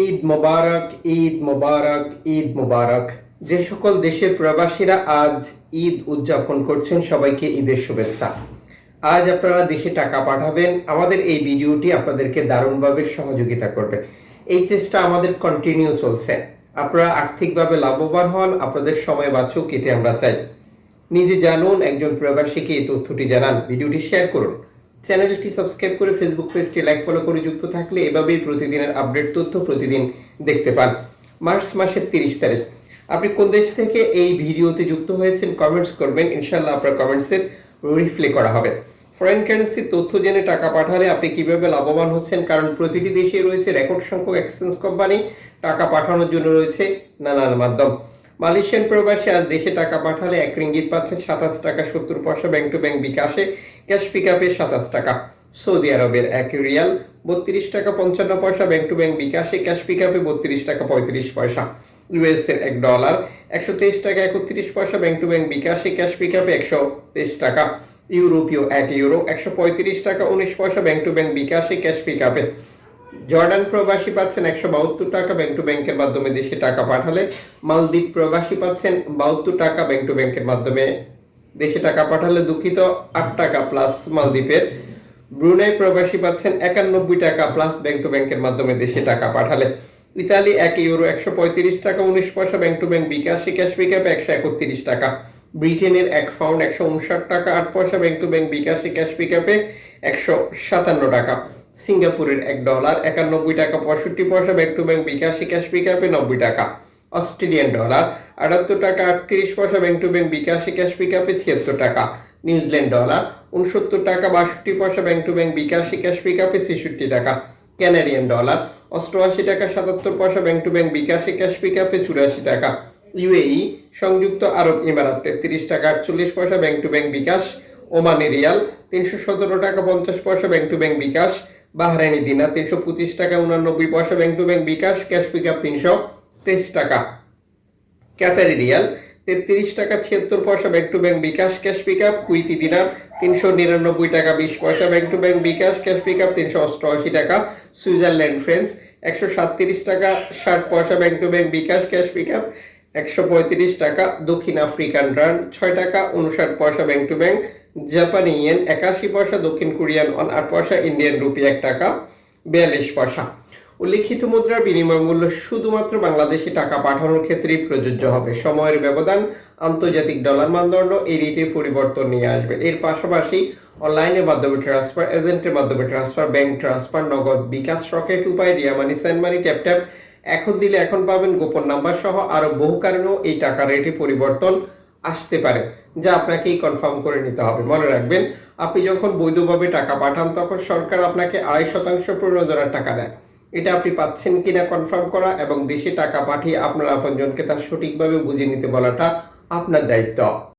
ঈদ মোবারক, ঈদ মোবারক, ঈদ মোবারক। যে সকল দেশের প্রবাসীরা আজ ঈদ উদযাপন করছেন, সবাইকে ঈদের শুভেচ্ছা। আজ আপনারা দেশে টাকা পাঠাবেন, আমাদের এই ভিডিওটি আপনাদেরকে দারুণভাবে সহযোগিতা করবে। এই চেষ্টা আমাদের কন্টিনিউ চলছে। আপনারা আর্থিকভাবে লাভবান হন, আপনাদের সময় বাঁচুক, এটি আমরা চাই। নিজে জানুন, একজন প্রবাসীকে এই তথ্যটি জানান, ভিডিওটি শেয়ার করুন, চ্যানেলটি সাবস্ক্রাইব করে ফেসবুক পেজটি লাইক ফলো করে যুক্ত থাকলে এভাবেই প্রতিদিনের আপডেট তথ্য প্রতিদিন দেখতে পান। মার্চ মাসের 30 তারিখ। আপনি কোন দেশ থেকে এই ভিডিওতে যুক্ত হয়েছেন কমেন্টস করবেন, ইনশাআল্লাহ আপনার কমেন্টসের রিপ্লাই করা হবে। ফরেন কারেন্সি তথ্য জেনে টাকা পাঠালে আপনি কিভাবে লাভবান হচ্ছেন, কারণ প্রতিটি দেশে রয়েছে রেকর্ড সংখ্যক এক্সচেঞ্জ কোম্পানি, টাকা পাঠানোর জন্য রয়েছে নানান মাধ্যম। মালয়েশিয়ান প্রবাসী আজ দেশে টাকা পাঠালে 1 রিঙ্গিত পাচ্ছেন 27 টাকা 70 পয়সা ব্যাংক টু ব্যাংক বিকাশে, ক্যাশ পিকআপে 27 টাকা। সৌদি আরবের 1 রিয়াল 32 টাকা 55 পয়সা ব্যাংক টু ব্যাংক বিকাশে, ক্যাশ পিকআপে 32 টাকা 35 পয়সা। ইউএস এর $1 123 টাকা 31 পয়সা ব্যাংক টু ব্যাংক বিকাশে, ক্যাশ পিকআপে 123 টাকা। ইউরোপীয় 1 ইউরো 135 টাকা 19 পয়সা ব্যাংক টু ব্যাংক বিকাশে, ক্যাশ পিকআপে। জর্ডান প্রবাসী পাচ্ছেন 172 টাকা ব্যাংক টু ব্যাংকের মাধ্যমে দেশে টাকা পাঠালে। মালদ্বীপ প্রবাসী পাচ্ছেন 72 টাকা ব্যাংক টু ব্যাংকের মাধ্যমে দেশে টাকা পাঠালে, দুঃখিত 8 টাকা প্লাস মালদ্বীপের। ব্রুনাই প্রবাসী পাচ্ছেন 91 টাকা প্লাস ব্যাংক টু ব্যাংকের মাধ্যমে দেশে টাকা পাঠালে। ইতালি 1 ইউরো 135 টাকা 19 পয়সা ব্যাংক টু ব্যাংক বিকাশে, ক্যাশ পিকআপে 131 টাকা। ব্রিটেনের 1 পাউন্ড 159 টাকা 8 পয়সা ব্যাংক টু ব্যাংক বিকাশে, ক্যাশ পিকআপে 157 টাকা। সিঙ্গাপুরের $1 91 টাকা 65 পয়সা ব্যাংক টু ব্যাংক বিকাশে, ক্যাশ পিকআপে 90 টাকা। অস্ট্রেলিয়ান ডলার 78 টাকা 38 পয়সা ব্যাংক টু ব্যাংক বিকাশে, ক্যাশ পিকআপে 76 টাকা। নিউজিল্যান্ড ডলার 69 টাকা 62 পয়সা ব্যাংক টু ব্যাংক বিকাশে, ক্যাশ পিকআপে 66 টাকা। কানাডিয়ান ডলার 88 টাকা 77 পয়সা ব্যাংক টু ব্যাংক বিকাশে, ক্যাশ পিকআপে 84 টাকা। ইউএই সংযুক্ত আরব ইমারাত 33 টাকা 48 পয়সা bank to bank bKash. Omani রিয়াল 317 টাকা 50 পয়সা bank to bank bKash. Bahraini দিনার 325 টাকা 89 পয়সা bank to bank bKash, cash pickup 323 টাকা। কাতারি রিয়াল 33 টাকা 76 পয়সা bank to bank bKash, cash pickup. Kuwaiti দিনার 399 টাকা 20 পয়সা bank to bank bKash, cash pickup 388 টাকা। সুইজারল্যান্ড ফ্রেন্স 137 টাকা 60 পয়সা bank to bank bKash, cash pickup 135 টাকা। দক্ষিণ আফ্রিকান রান 6 টাকা 59 পয়সা ব্যাংক টু ব্যাংক। জাপানি ইয়েন 81 পয়সা। দক্ষিণ কোরিয়ান ওয়ান 8 পয়সা। ইন্ডিয়ান রুপি 1 টাকা 42 পয়সা। উল্লিখিত মুদ্রার বিনিময় মূল্য শুধুমাত্র বাংলাদেশে টাকা পাঠানোর ক্ষেত্রেই প্রযোজ্য হবে। সময়ের ব্যবধান, আন্তর্জাতিক ডলার মানদণ্ড এই রেটে পরিবর্তন নিয়ে আসবে। এর পাশাপাশি অনলাইনের মাধ্যমে ট্রান্সফার, এজেন্টের মাধ্যমে ট্রান্সফার, ব্যাংক ট্রান্সফার, নগদ, বিকাশ, রকেট উপায়, রিয়া মানি, সেন্ড মানি, ট্যাপ ট্যাপ, এখন দিলে এখন পাবেন, গোপন নাম্বার সহ আরো বহু কারণেও এই টাকা রেটে পরিবর্তন আসতে পারে, যা আপনাকেই কনফার্ম করে নিতে হবে। মনে রাখবেন, আপনি যখন বৈধভাবে টাকা পাঠান তখন সরকার আপনাকে 2.5% প্রণোদনার টাকা দেয়। এটা আপনি পাচ্ছেন কিনা কনফার্ম করা এবং দেশে টাকা পাঠিয়ে আপনার আপনজনকে তার সঠিকভাবে বুঝে নিতে বলাটা আপনার দায়িত্ব।